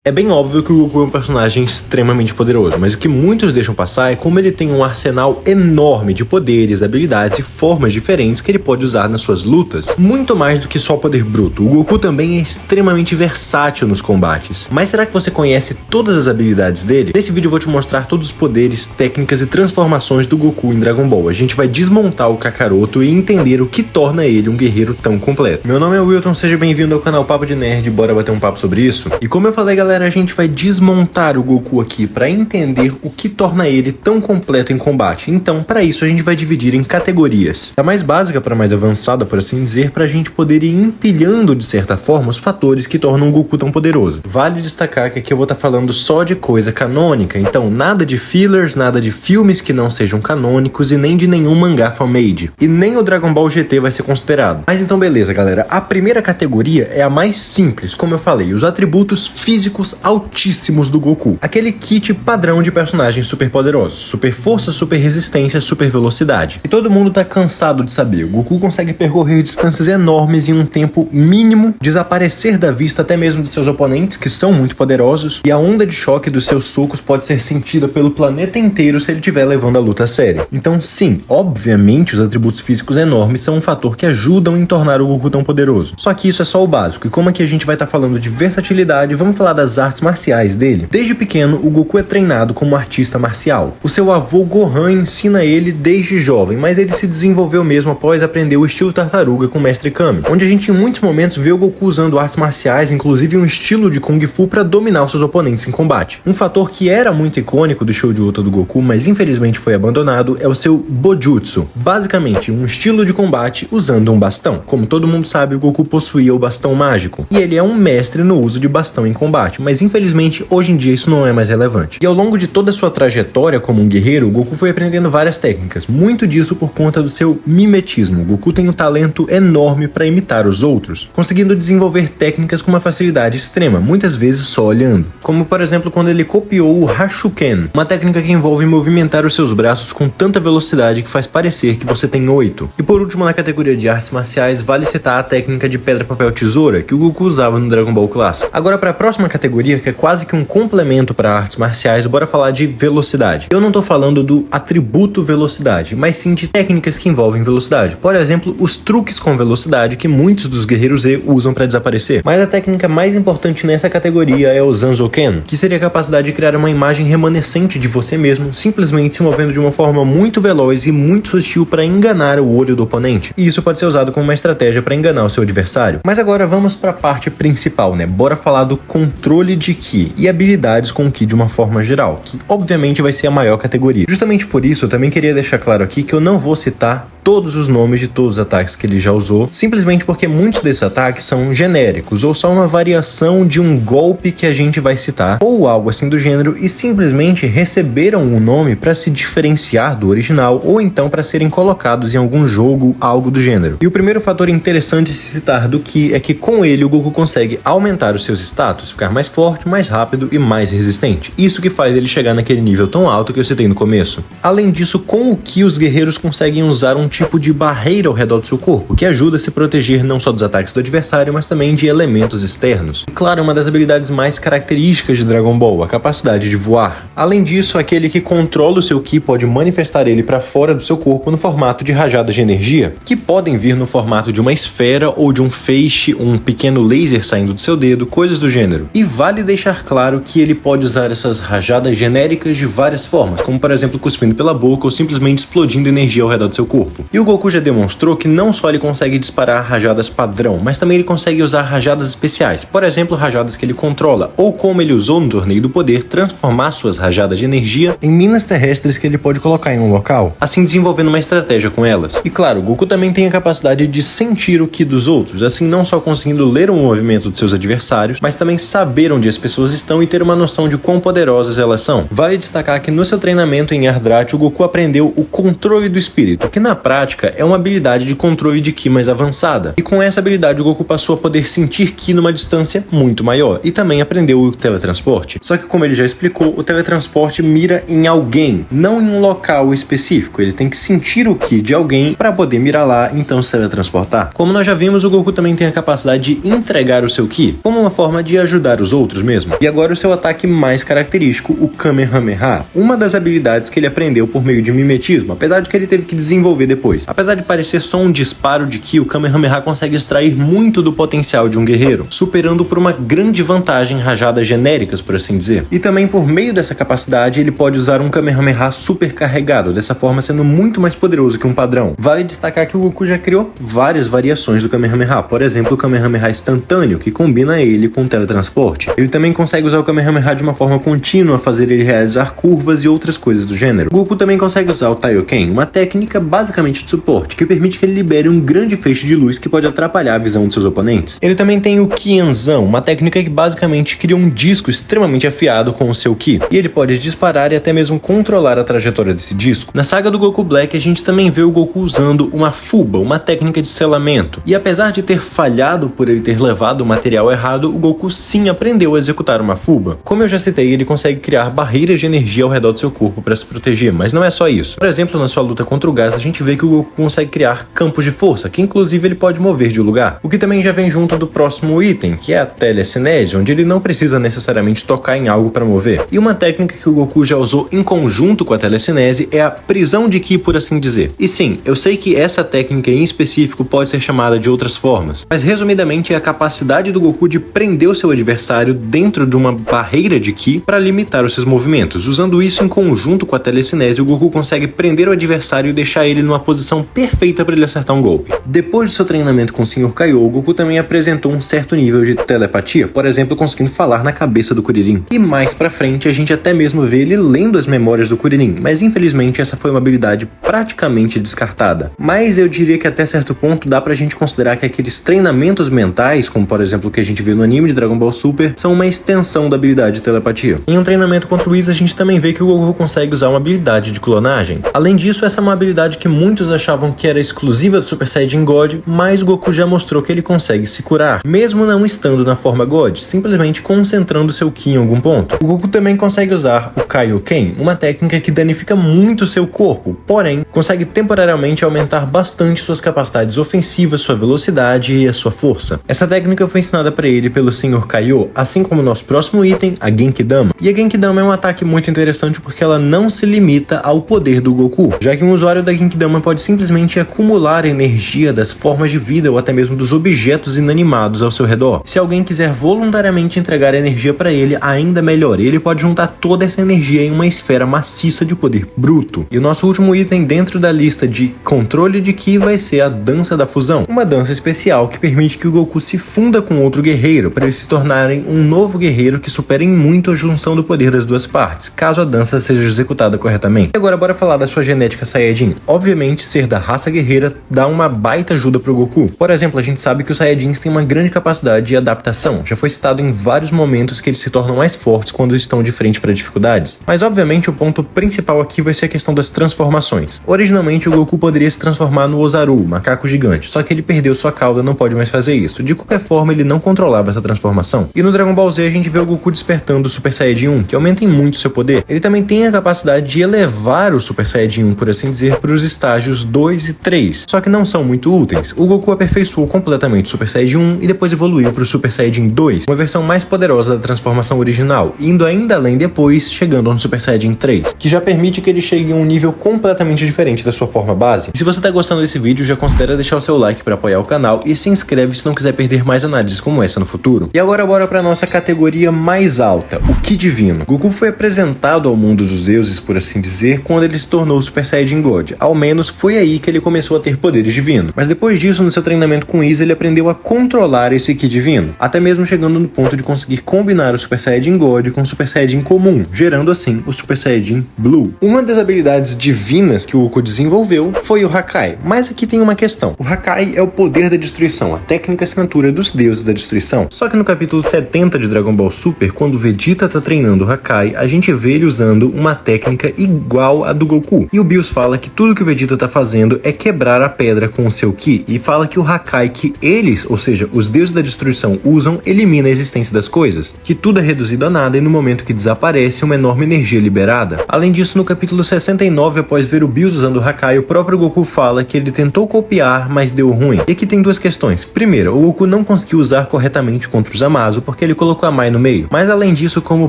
É bem óbvio que o Goku é um personagem extremamente poderoso, mas o que muitos deixam passar é como ele tem um arsenal enorme de poderes, habilidades e formas diferentes que ele pode usar nas suas lutas. Muito mais do que só poder bruto, o Goku também é extremamente versátil nos combates. Mas será que você conhece todas as habilidades dele? Nesse vídeo eu vou te mostrar todos os poderes, técnicas e transformações do Goku em Dragon Ball. A gente vai desmontar o Kakaroto e entender o que torna ele um guerreiro tão completo. Meu nome é Wilton, seja bem-vindo ao canal Papo de Nerd, bora bater um papo sobre isso? E como eu falei, galera, a gente vai desmontar o Goku aqui para entender o que torna ele tão completo em combate. Então, para isso, a gente vai dividir em categorias. Da mais básica para mais avançada, por assim dizer, para a gente poder ir empilhando, de certa forma, os fatores que tornam o Goku tão poderoso. Vale destacar que aqui eu vou estar falando só de coisa canônica, então nada de fillers, nada de filmes que não sejam canônicos e nem de nenhum mangá fan-made. E nem o Dragon Ball GT vai ser considerado. Mas então beleza, galera. A primeira categoria é a mais simples, como eu falei, os atributos físicos altíssimos do Goku. Aquele kit padrão de personagens super poderosos. Super força, super resistência, super velocidade. E todo mundo tá cansado de saber. O Goku consegue percorrer distâncias enormes em um tempo mínimo, desaparecer da vista até mesmo dos seus oponentes, que são muito poderosos, e a onda de choque dos seus socos pode ser sentida pelo planeta inteiro se ele estiver levando a luta a sério. Então sim, obviamente os atributos físicos enormes são um fator que ajudam em tornar o Goku tão poderoso. Só que isso é só o básico, e como aqui a gente vai estar falando de versatilidade, vamos falar das artes marciais dele. Desde pequeno, o Goku é treinado como artista marcial. O seu avô Gohan ensina ele desde jovem, mas ele se desenvolveu mesmo após aprender o estilo tartaruga com o Mestre Kami, onde a gente em muitos momentos vê o Goku usando artes marciais, inclusive um estilo de Kung Fu para dominar os seus oponentes em combate. Um fator que era muito icônico do show de luta do Goku, mas infelizmente foi abandonado, é o seu Bojutsu, basicamente um estilo de combate usando um bastão. Como todo mundo sabe, o Goku possuía o bastão mágico, e ele é um mestre no uso de bastão em combate, mas infelizmente hoje em dia isso não é mais relevante. E ao longo de toda a sua trajetória como um guerreiro, o Goku foi aprendendo várias técnicas, muito disso por conta do seu mimetismo. O Goku tem um talento enorme para imitar os outros, conseguindo desenvolver técnicas com uma facilidade extrema, muitas vezes só olhando. Como por exemplo quando ele copiou o Hashuken, uma técnica que envolve movimentar os seus braços com tanta velocidade que faz parecer que você tem 8. E por último, na categoria de artes marciais, vale citar a técnica de pedra, papel, tesoura que o Goku usava no Dragon Ball clássico. Agora para a próxima categoria, que é quase que um complemento para artes marciais, bora falar de velocidade. Eu não tô falando do atributo velocidade, mas sim de técnicas que envolvem velocidade. Por exemplo, os truques com velocidade que muitos dos guerreiros Z usam para desaparecer. Mas a técnica mais importante nessa categoria é o Zanzoken, que seria a capacidade de criar uma imagem remanescente de você mesmo, simplesmente se movendo de uma forma muito veloz e muito sutil para enganar o olho do oponente. E isso pode ser usado como uma estratégia para enganar o seu adversário. Mas agora vamos para a parte principal, né? Bora falar do controle de Ki e habilidades com Ki de uma forma geral, que obviamente vai ser a maior categoria. Justamente por isso eu também queria deixar claro aqui que eu não vou citar todos os nomes de todos os ataques que ele já usou, simplesmente porque muitos desses ataques são genéricos ou só uma variação de um golpe que a gente vai citar, ou algo assim do gênero, e simplesmente receberam o nome para se diferenciar do original ou então para serem colocados em algum jogo, algo do gênero. E o primeiro fator interessante de se citar do Ki é que com ele o Goku consegue aumentar os seus status, ficar mais forte, mais rápido e mais resistente. Isso que faz ele chegar naquele nível tão alto que eu citei no começo. Além disso, com o Ki os guerreiros conseguem usar um tipo de barreira ao redor do seu corpo, que ajuda a se proteger não só dos ataques do adversário, mas também de elementos externos. E claro, uma das habilidades mais características de Dragon Ball, a capacidade de voar. Além disso, aquele que controla o seu Ki pode manifestar ele para fora do seu corpo no formato de rajadas de energia, que podem vir no formato de uma esfera ou de um feixe, um pequeno laser saindo do seu dedo, coisas do gênero. E vale deixar claro que ele pode usar essas rajadas genéricas de várias formas, como por exemplo cuspindo pela boca ou simplesmente explodindo energia ao redor do seu corpo. E o Goku já demonstrou que não só ele consegue disparar rajadas padrão, mas também ele consegue usar rajadas especiais, por exemplo, rajadas que ele controla, ou como ele usou no Torneio do Poder, transformar suas rajadas de energia em minas terrestres que ele pode colocar em um local, assim desenvolvendo uma estratégia com elas. E claro, o Goku também tem a capacidade de sentir o Ki dos outros, assim não só conseguindo ler o movimento de seus adversários, mas também saber onde as pessoas estão e ter uma noção de quão poderosas elas são. Vale destacar que no seu treinamento em Ardrat, o Goku aprendeu o controle do espírito, que na prática prática, é uma habilidade de controle de Ki mais avançada. E com essa habilidade o Goku passou a poder sentir Ki numa distância muito maior, e também aprendeu o teletransporte. Só que como ele já explicou, o teletransporte mira em alguém, não em um local específico. Ele tem que sentir o Ki de alguém para poder mirar lá e então se teletransportar. Como nós já vimos, o Goku também tem a capacidade de entregar o seu Ki, como uma forma de ajudar os outros mesmo. E agora o seu ataque mais característico, o Kamehameha, uma das habilidades que ele aprendeu por meio de mimetismo, apesar de que ele teve que desenvolver depois. Apesar de parecer só um disparo de Ki, o Kamehameha consegue extrair muito do potencial de um guerreiro, superando por uma grande vantagem rajadas genéricas, por assim dizer. E também por meio dessa capacidade, ele pode usar um Kamehameha super carregado, dessa forma sendo muito mais poderoso que um padrão. Vale destacar que o Goku já criou várias variações do Kamehameha, por exemplo, o Kamehameha instantâneo, que combina ele com o teletransporte. Ele também consegue usar o Kamehameha de uma forma contínua, fazer ele realizar curvas e outras coisas do gênero. O Goku também consegue usar o Taioken, uma técnica basicamente de suporte, que permite que ele libere um grande feixe de luz que pode atrapalhar a visão de seus oponentes. Ele também tem o Kienzan, uma técnica que basicamente cria um disco extremamente afiado com o seu Ki, e ele pode disparar e até mesmo controlar a trajetória desse disco. Na saga do Goku Black, a gente também vê o Goku usando uma Fuba, uma técnica de selamento, e apesar de ter falhado por ele ter levado o material errado, o Goku sim aprendeu a executar uma Fuba. Como eu já citei, ele consegue criar barreiras de energia ao redor do seu corpo para se proteger, mas não é só isso. Por exemplo, na sua luta contra o Gás, a gente vê que o Goku consegue criar campos de força, que inclusive ele pode mover de lugar, o que também já vem junto do próximo item, que é a telecinese, onde ele não precisa necessariamente tocar em algo para mover. E uma técnica que o Goku já usou em conjunto com a telecinese é a prisão de Ki, por assim dizer. E sim, eu sei que essa técnica em específico pode ser chamada de outras formas, mas resumidamente é a capacidade do Goku de prender o seu adversário dentro de uma barreira de Ki para limitar os seus movimentos. Usando isso em conjunto com a telecinese, o Goku consegue prender o adversário e deixar ele numa posição perfeita para ele acertar um golpe. Depois do seu treinamento com o Sr. Kaiô, o Goku também apresentou um certo nível de telepatia, por exemplo, conseguindo falar na cabeça do Kuririn. E mais pra frente a gente até mesmo vê ele lendo as memórias do Kuririn, mas infelizmente essa foi uma habilidade praticamente descartada. Mas eu diria que até certo ponto dá pra gente considerar que aqueles treinamentos mentais, como por exemplo o que a gente vê no anime de Dragon Ball Super, são uma extensão da habilidade de telepatia. Em um treinamento contra o Whis, a gente também vê que o Goku consegue usar uma habilidade de clonagem. Além disso, essa é uma habilidade que muitos achavam que era exclusiva do Super Saiyajin God, mas o Goku já mostrou que ele consegue se curar, mesmo não estando na forma God, simplesmente concentrando seu Ki em algum ponto. O Goku também consegue usar o Kaioken, uma técnica que danifica muito seu corpo, porém, consegue temporariamente aumentar bastante suas capacidades ofensivas, sua velocidade e a sua força. Essa técnica foi ensinada para ele pelo Sr. Kaiô, assim como o nosso próximo item, a Genkidama. E a Genkidama é um ataque muito interessante porque ela não se limita ao poder do Goku, já que um usuário da Genkidama pode simplesmente acumular energia das formas de vida ou até mesmo dos objetos inanimados ao seu redor. Se alguém quiser voluntariamente entregar energia para ele, ainda melhor, ele pode juntar toda essa energia em uma esfera maciça de poder bruto. E o nosso último item dentro da lista de controle de Ki vai ser a Dança da Fusão, uma dança especial que permite que o Goku se funda com outro guerreiro para eles se tornarem um novo guerreiro que supere em muito a junção do poder das duas partes, caso a dança seja executada corretamente. E agora bora falar da sua genética Saiyajin. Obviamente, ser da raça guerreira dá uma baita ajuda pro Goku. Por exemplo, a gente sabe que os Saiyajins têm uma grande capacidade de adaptação. Já foi citado em vários momentos que eles se tornam mais fortes quando estão de frente para dificuldades. Mas obviamente o ponto principal aqui vai ser a questão das transformações. Originalmente o Goku poderia se transformar no Ozaru, macaco gigante, só que ele perdeu sua cauda e não pode mais fazer isso. De qualquer forma, ele não controlava essa transformação. E no Dragon Ball Z a gente vê o Goku despertando o Super Saiyajin 1, que aumenta em muito seu poder. Ele também tem a capacidade de elevar o Super Saiyajin 1, por assim dizer, para os estágios 2 e 3, só que não são muito úteis. O Goku aperfeiçoou completamente o Super Saiyajin 1 e depois evoluiu para o Super Saiyajin 2, uma versão mais poderosa da transformação original, indo ainda além depois, chegando no Super Saiyajin 3, que já permite que ele chegue a um nível completamente diferente da sua forma base. E se você tá gostando desse vídeo, já considera deixar o seu like para apoiar o canal e se inscreve se não quiser perder mais análises como essa no futuro. E agora bora para nossa categoria mais alta, o Ki Divino. Goku foi apresentado ao mundo dos deuses, por assim dizer, quando ele se tornou o Super Saiyajin God. Ao menos foi aí que ele começou a ter poderes divinos. Mas depois disso, no seu treinamento com Whis, ele aprendeu a controlar esse Ki divino, até mesmo chegando no ponto de conseguir combinar o Super Saiyajin God com o Super Saiyajin comum, gerando assim o Super Saiyajin Blue. Uma das habilidades divinas que o Goku desenvolveu foi o Hakai, mas aqui tem uma questão. O Hakai é o poder da destruição, a técnica assinatura dos deuses da destruição. Só que no capítulo 70 de Dragon Ball Super, quando o Vegeta tá treinando o Hakai, a gente vê ele usando uma técnica igual à do Goku. E o Bills fala que tudo que o Vegeta tá fazendo é quebrar a pedra com o seu Ki, e fala que o Hakai que eles, ou seja, os deuses da destruição, usam elimina a existência das coisas, que tudo é reduzido a nada e no momento que desaparece, uma enorme energia liberada. Além disso, no capítulo 69, após ver o Bills usando o Hakai, o próprio Goku fala que ele tentou copiar, mas deu ruim. E aqui tem duas questões. Primeiro, o Goku não conseguiu usar corretamente contra o Zamasu porque ele colocou a Mai no meio. Mas além disso, como o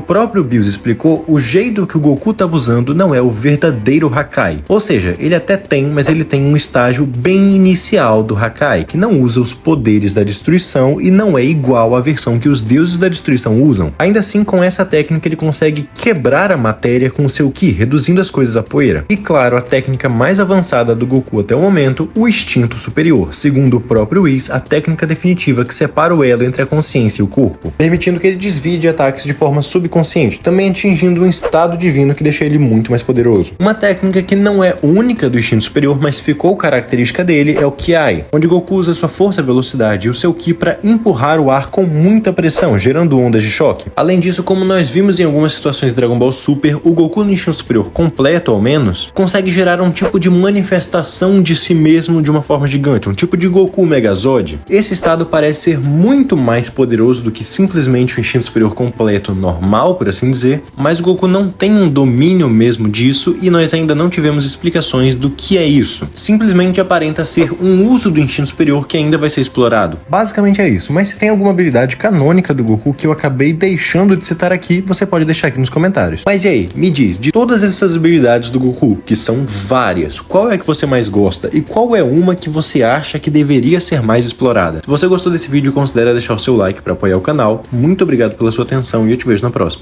próprio Bills explicou, o jeito que o Goku estava usando não é o verdadeiro Hakai. Ou seja, ele até tem, mas ele tem um estágio bem inicial do Hakai, que não usa os poderes da destruição e não é igual à versão que os deuses da destruição usam. Ainda assim, com essa técnica ele consegue quebrar a matéria com o seu Ki, reduzindo as coisas a poeira. E claro, a técnica mais avançada do Goku até o momento, o instinto superior, segundo o próprio Whis, a técnica definitiva que separa o elo entre a consciência e o corpo, permitindo que ele desvie de ataques de forma subconsciente, também atingindo um estado divino que deixa ele muito mais poderoso. Uma técnica que não é única do instinto superior, mas ficou característica dele, é o Ki-Ai, onde Goku usa sua força, velocidade e o seu Ki para empurrar o ar com muita pressão, gerando ondas de choque. Além disso, como nós vimos em algumas situações de Dragon Ball Super, o Goku no instinto superior completo, ao menos, consegue gerar um tipo de manifestação de si mesmo de uma forma gigante, um tipo de Goku Megazord. Esse estado parece ser muito mais poderoso do que simplesmente o instinto superior completo normal, por assim dizer, mas o Goku não tem um domínio mesmo disso e nós ainda não tivemos explicações do que é isso. Simplesmente aparenta ser um uso do instinto superior que ainda vai ser explorado. Basicamente é isso, mas se tem alguma habilidade canônica do Goku que eu acabei deixando de citar aqui, você pode deixar aqui nos comentários. Mas e aí, me diz, de todas essas habilidades do Goku, que são várias, qual é que você mais gosta e qual é uma que você acha que deveria ser mais explorada? Se você gostou desse vídeo, considere deixar o seu like para apoiar o canal. Muito obrigado pela sua atenção e eu te vejo na próxima.